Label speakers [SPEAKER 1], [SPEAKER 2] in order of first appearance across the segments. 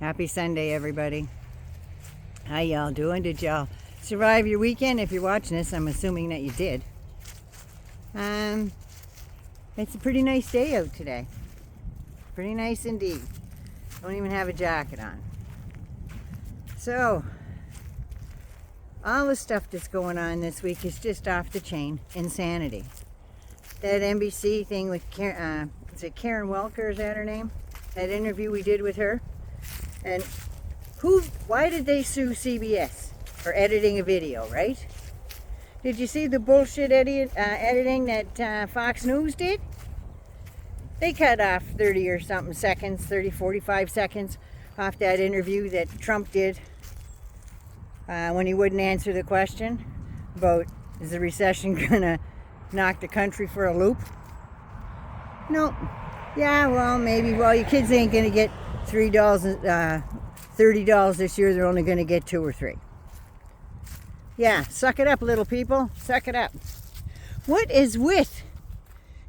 [SPEAKER 1] Happy Sunday, everybody. How y'all doing? Did y'all survive your weekend? If you're watching this, I'm assuming that you did. It's a pretty nice day out today. Pretty nice indeed. Don't even have a jacket on. So, all the stuff that's going on this week is just off the chain. Insanity. That NBC thing with Karen, is it Karen Welker, is that her name? That interview we did with her. And why did they sue CBS for editing a video, right? Did you see the bullshit editing that Fox News did? They cut off 30 or something seconds, 45 seconds off that interview that Trump did when he wouldn't answer the question about, is the recession gonna knock the country for a loop? No. Yeah, well, maybe. Well, your kids ain't gonna get $30 this year. They're only gonna get 2 or 3. Yeah, suck it up, little people. Suck it up. What is with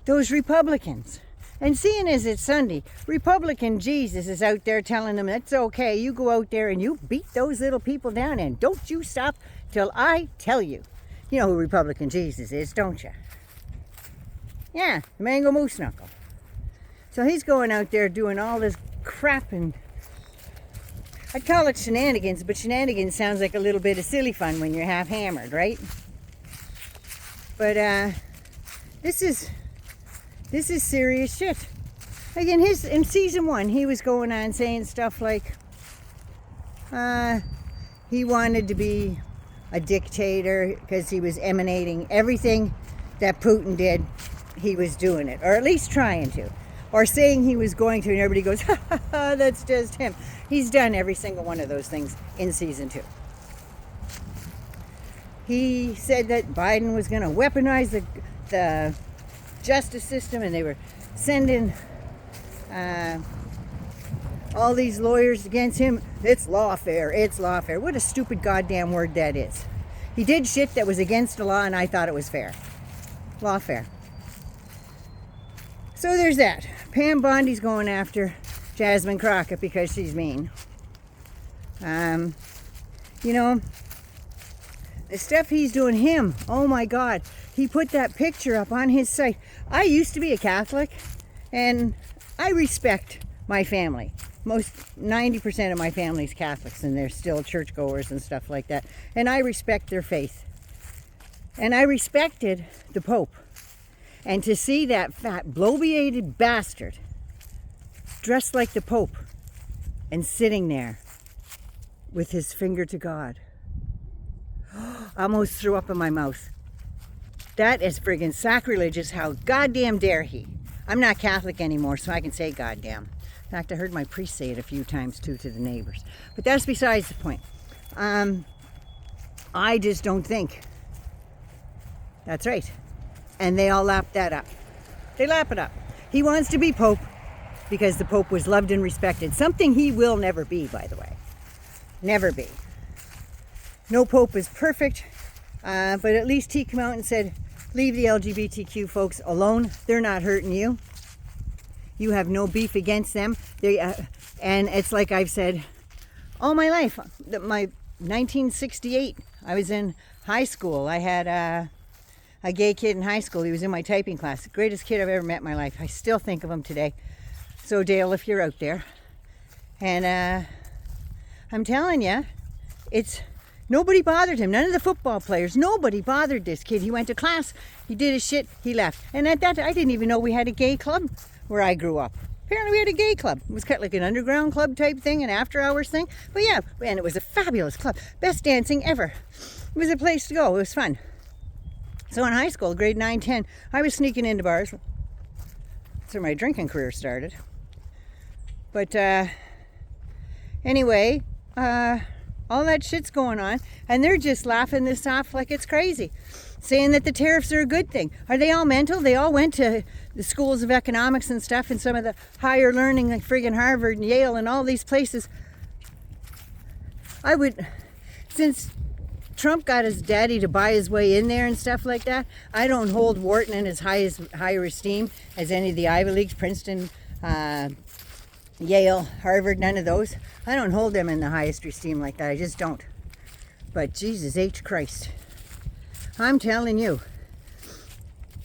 [SPEAKER 1] those Republicans? And seeing as it's Sunday, Republican Jesus is out there telling them it's okay. You go out there and you beat those little people down, and don't you stop till I tell you. You know who Republican Jesus is, don't you? Yeah, the Mango Moose Knuckle. So he's going out there doing all this crap, and I'd call it shenanigans, but shenanigans sounds like a little bit of silly fun when you're half hammered, right? But this is serious shit. Like in season 1, he was going on saying stuff like he wanted to be a dictator because he was emanating everything that Putin did. He was doing it, or at least trying to, or saying he was going to, and everybody goes, ha ha ha, that's just him. He's done every single one of those things in season 2. He said that Biden was going to weaponize the justice system, and they were sending all these lawyers against him. It's lawfare. It's lawfare. What a stupid goddamn word that is. He did shit that was against the law, and I thought it was fair. Lawfare. So there's that. Pam Bondi's going after Jasmine Crockett because she's mean. You know, the stuff he's doing him, oh my God. He put that picture up on his site. I used to be a Catholic, and I respect my family. 90% of my family's Catholics, and they're still churchgoers and stuff like that. And I respect their faith. And I respected the Pope. And to see that fat, bloviated bastard dressed like the Pope and sitting there with his finger to God, I almost threw up in my mouth. That is friggin' sacrilegious. How goddamn dare he? I'm not Catholic anymore, so I can say goddamn. In fact, I heard my priest say it a few times too to the neighbors. But that's besides the point. I just don't think. That's right. And they all lap that up. They lap it up. He wants to be Pope because the Pope was loved and respected. Something he will never be, by the way. Never be. No Pope is perfect, but at least he came out and said, leave the LGBTQ folks alone. They're not hurting you. You have no beef against them. And it's like I've said all my life. My 1968, I was in high school. I had a gay kid in high school. He was in my typing class. The greatest kid I've ever met in my life. I still think of him today. So Dale, if you're out there. And I'm telling you, nobody bothered him. None of the football players. Nobody bothered this kid. He went to class. He did his shit. He left. And at that, I didn't even know we had a gay club where I grew up. Apparently we had a gay club. It was kind of like an underground club type thing, an after hours thing. But yeah, and it was a fabulous club. Best dancing ever. It was a place to go. It was fun. So in high school, grade 9, 10, I was sneaking into bars. That's where my drinking career started. But anyway, all that shit's going on, and they're just laughing this off like it's crazy, saying that the tariffs are a good thing. Are they all mental? They all went to the schools of economics and stuff, and some of the higher learning like friggin' Harvard and Yale and all these places. Since Trump got his daddy to buy his way in there and stuff like that, I don't hold Wharton in as higher esteem as any of the Ivy Leagues, Princeton, Yale, Harvard, none of those. I don't hold them in the highest esteem like that. I just don't. But Jesus H. Christ. I'm telling you,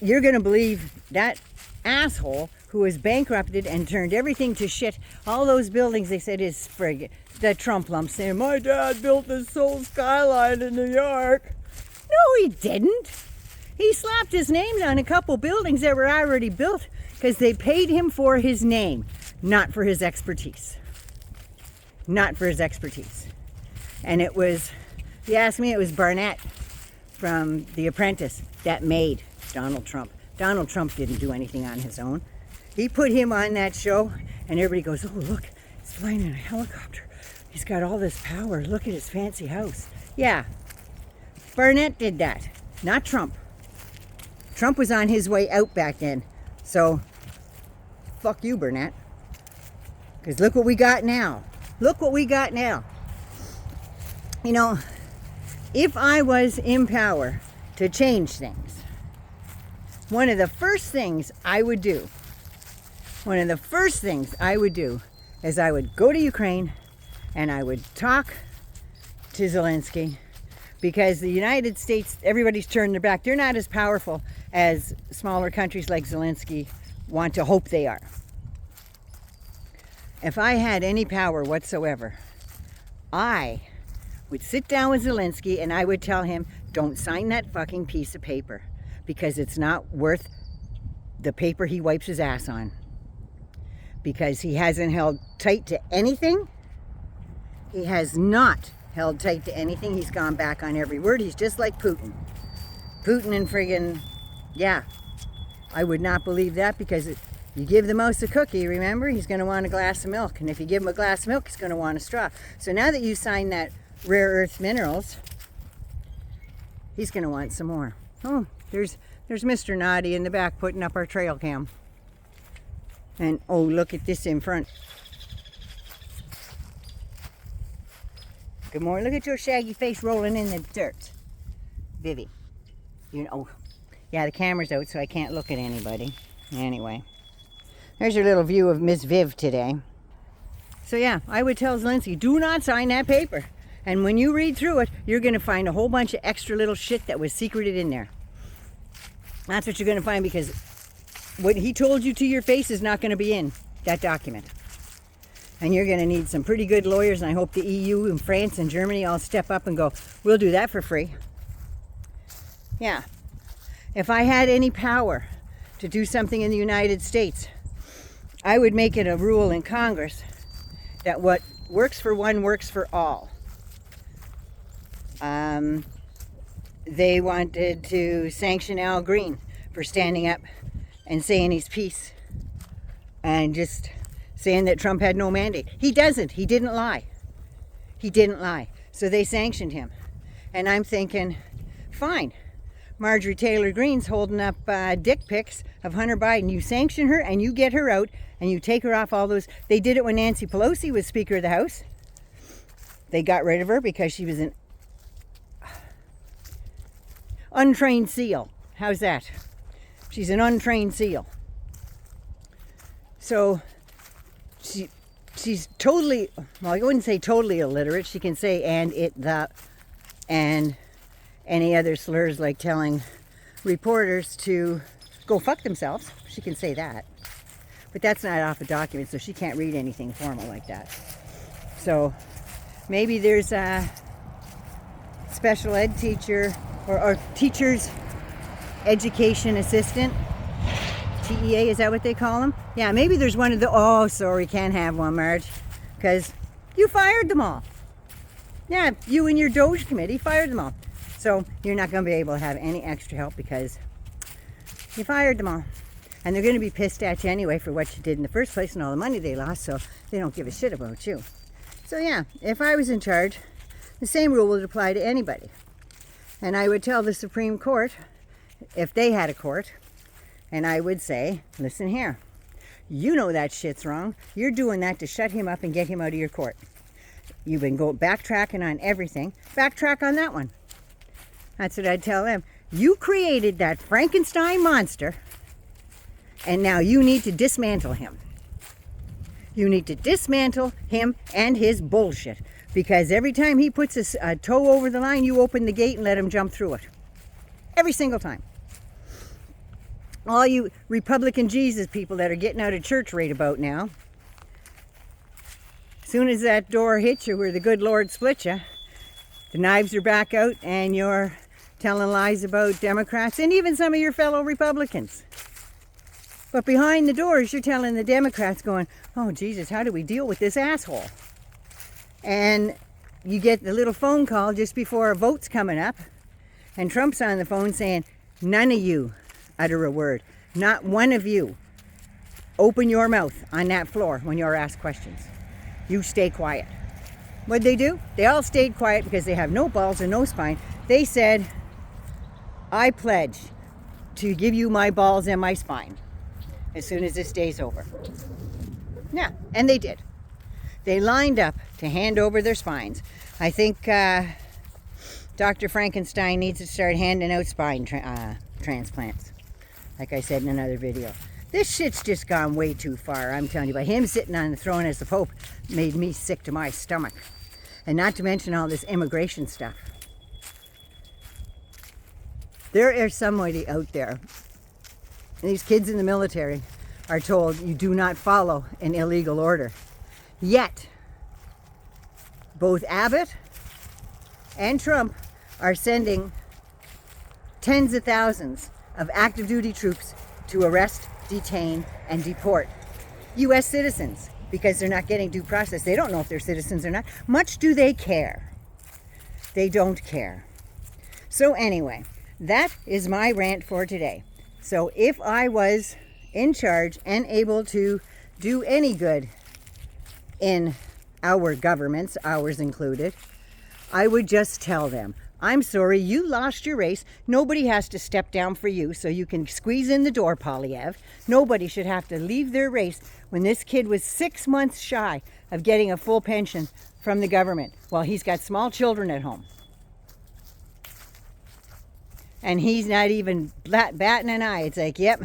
[SPEAKER 1] you're going to believe that asshole who was bankrupted and turned everything to shit. All those buildings they said is frig. The Trump lump saying, my dad built the Seoul skyline in New York. No, he didn't. He slapped his name on a couple buildings that were already built because they paid him for his name, not for his expertise. Not for his expertise. And it was, if you ask me, it was Barnett from The Apprentice that made Donald Trump. Donald Trump didn't do anything on his own. He put him on that show, and everybody goes, oh, look, he's flying in a helicopter. He's got all this power. Look at his fancy house. Yeah, Barnett did that, not Trump. Trump was on his way out back then. So, fuck you, Barnett. Because look what we got now. Look what we got now. You know, if I was in power to change things, one of the first things I would do is I would go to Ukraine and I would talk to Zelensky, because the United States, everybody's turned their back. They're not as powerful as smaller countries like Zelensky want to hope they are. If I had any power whatsoever, I would sit down with Zelensky and I would tell him, don't sign that fucking piece of paper, because it's not worth the paper he wipes his ass on. Because he hasn't held tight to anything. He has not held tight to anything. He's gone back on every word. He's just like Putin. Putin and friggin', yeah. I would not believe that, because you give the mouse a cookie, remember? He's going to want a glass of milk. And if you give him a glass of milk, he's going to want a straw. So now that you signed that rare earth minerals, he's going to want some more. Oh, there's Mr. Naughty in the back putting up our trail cam. And oh, look at this in front. Good morning. Look at your shaggy face rolling in the dirt. Vivi. You know, yeah, the camera's out, so I can't look at anybody. Anyway, there's your little view of Miss Viv today. So yeah, I would tell Zelensky, do not sign that paper. And when you read through it, you're going to find a whole bunch of extra little shit that was secreted in there. That's what you're going to find, because what he told you to your face is not going to be in that document. And you're going to need some pretty good lawyers, and I hope the EU and France and Germany all step up and go, we'll do that for free. Yeah. If I had any power to do something in the United States, I would make it a rule in Congress that what works for one works for all. They wanted to sanction Al Green for standing up and saying his piece and just saying that Trump had no mandate. He doesn't. He didn't lie. He didn't lie. So they sanctioned him. And I'm thinking, fine. Marjorie Taylor Greene's holding up dick pics of Hunter Biden. You sanction her and you get her out and you take her off all those. They did it when Nancy Pelosi was Speaker of the House. They got rid of her because she was an untrained SEAL. How's that? She's an untrained SEAL. So she's totally, well, I wouldn't say totally illiterate. She can say and, it, the, and any other slurs like telling reporters to go fuck themselves. She can say that. But that's not off a document, so she can't read anything formal like that. So maybe there's a special ed teacher or teacher's education assistant. TEA, is that what they call them? Yeah, maybe there's one of the, oh, sorry, can't have one, Marge, because you fired them all. Yeah, you and your Doge committee fired them all. So you're not going to be able to have any extra help because you fired them all. And they're going to be pissed at you anyway for what you did in the first place and all the money they lost, so they don't give a shit about you. So yeah, if I was in charge, the same rule would apply to anybody. And I would tell the Supreme Court, if they had a court, and I would say, listen here, you know that shit's wrong. You're doing that to shut him up and get him out of your court. You've been backtracking on everything. Backtrack on that one. That's what I'd tell them. You created that Frankenstein monster, and now you need to dismantle him. You need to dismantle him and his bullshit. Because every time he puts a toe over the line, you open the gate and let him jump through it. Every single time. All you Republican Jesus people that are getting out of church right about now, as soon as that door hits you where the good Lord split you, the knives are back out and you're telling lies about Democrats and even some of your fellow Republicans. But behind the doors, you're telling the Democrats going, oh, Jesus, how do we deal with this asshole? And you get the little phone call just before a vote's coming up, and Trump's on the phone saying, none of you utter a word. Not one of you open your mouth on that floor when you're asked questions. You stay quiet. What'd they do? They all stayed quiet because they have no balls and no spine. They said, I pledge to give you my balls and my spine as soon as this day's over. Yeah, and they did. They lined up to hand over their spines. I think Dr. Frankenstein needs to start handing out spine transplants. Like I said in another video. This shit's just gone way too far, I'm telling you. But him sitting on the throne as the Pope made me sick to my stomach. And not to mention all this immigration stuff. There is somebody out there, and these kids in the military are told you do not follow an illegal order. Yet, both Abbott and Trump are sending tens of thousands of active duty troops to arrest, detain, and deport U.S. citizens because they're not getting due process. They don't know if they're citizens or not. Much do they care. They don't care. So anyway, that is my rant for today. So if I was in charge and able to do any good in our governments, ours included, I would just tell them, I'm sorry, you lost your race. Nobody has to step down for you so you can squeeze in the door, Polyev. Nobody should have to leave their race when this kid was 6 months shy of getting a full pension from the government while he's got small children at home. And he's not even batting an eye. It's like, yep,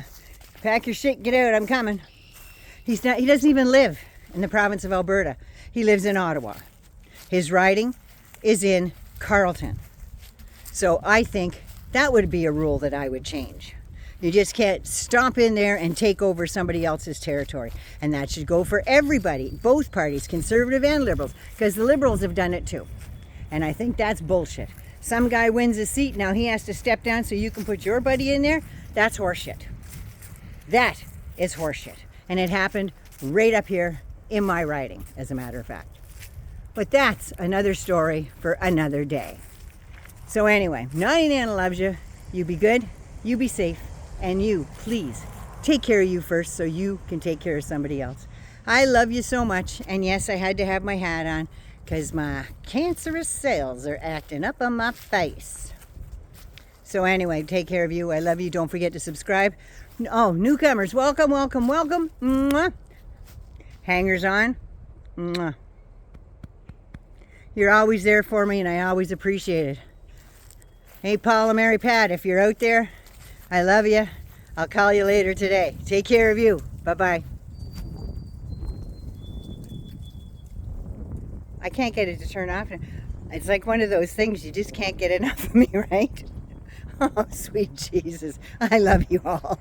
[SPEAKER 1] pack your shit, get out, I'm coming. He doesn't even live in the province of Alberta. He lives in Ottawa. His riding is in Carleton. So I think that would be a rule that I would change. You just can't stomp in there and take over somebody else's territory. And that should go for everybody, both parties, conservative and liberals, because the liberals have done it too. And I think that's bullshit. Some guy wins a seat, now he has to step down so you can put your buddy in there. That's horseshit. That is horseshit. And it happened right up here in my riding, as a matter of fact. But that's another story for another day. So anyway, Naughty Nana loves you. You be good, you be safe, and you, please, take care of you first so you can take care of somebody else. I love you so much, and yes, I had to have my hat on because my cancerous cells are acting up on my face. So anyway, take care of you. I love you. Don't forget to subscribe. Oh, newcomers, welcome, welcome, welcome. Mwah. Hangers on. Mwah. You're always there for me, and I always appreciate it. Hey, Paul and Mary Pat, if you're out there, I love you. I'll call you later today. Take care of you. Bye-bye. I can't get it to turn off. It's like one of those things, you just can't get enough of me, right? Oh, sweet Jesus. I love you all.